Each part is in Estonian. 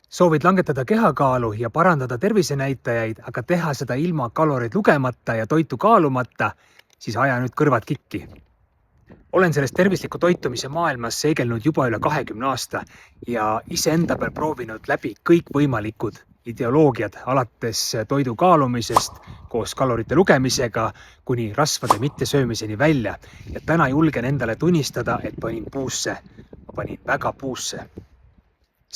Soovid langetada kehakaalu ja parandada tervisenäitajaid, aga teha seda ilma kaloreid lugemata ja toitu kaalumata, siis aja nüüd kõrvad kikki. Olen selles tervisliku toitumise maailmas seigelnud juba üle 20 aasta ja iseenda peal proovinud läbi kõik võimalikud ideoloogiad alates toidu kaalumisest koos kalorite lugemisega kuni rasvade mittesöömiseni välja. Ja täna julgen endale tunnistada, et panin puusse. Ma panin väga puusse.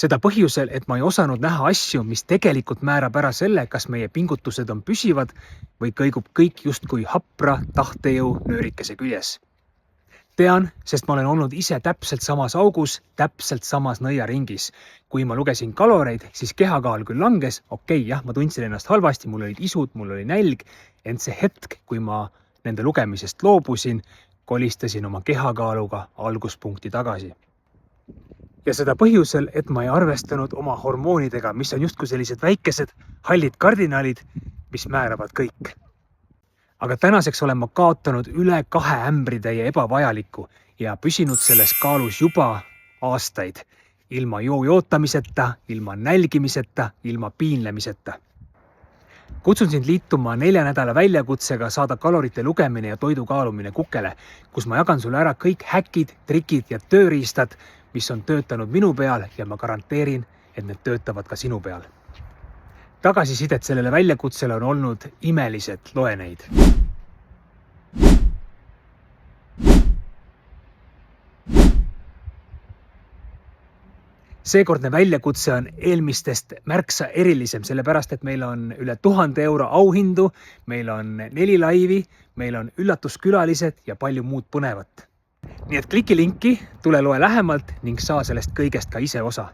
Seda põhjusel, et ma ei osanud näha asju, mis tegelikult määrab ära selle, kas meie pingutused on püsivad või kõigub kõik justkui hapra tahtejõu nöörikese küljes. Tean, sest ma olen olnud ise täpselt samas augus, täpselt samas nõiaringis. Kui ma lugesin kaloreid, siis kehakaal küll langes. Okei, jah, ma tundsin ennast halvasti, mul olid isud, mul oli nälg. Ent see hetk, kui ma nende lugemisest loobusin, kolistasin oma kehakaaluga alguspunkti tagasi. Ja seda põhjusel, et ma ei arvestanud oma hormoonidega, mis on justkui sellised väikesed hallid kardinaalid, mis määravad kõik. Aga tänaseks olen ma kaotanud üle 2 ämbritäie ebavajalikku ja püsinud selles kaalus juba aastaid. Ilma jootamiseta, ilma nälgimiseta, ilma piinlemiseta. Kutsun sind liituma 4 nädala väljakutsega saada kalorite lugemine ja toidu kaalumine kukele, kus ma jagan sulle ära kõik häkid, trikid ja tööriistad, mis on töötanud minu peal ja ma garanteerin, et need töötavad ka sinu peal. Tagasisidet sellele väljakutsele on olnud imelised, loe neid. Seekordne väljakutse on eelmistest märksa erilisem, sellepärast et meil on üle 1000 euro auhindu, meil on 4 laivi, meil on üllatuskülalised ja palju muud põnevat. Nii et kliki linki, tule loe lähemalt ning saa sellest kõigest ka ise osa.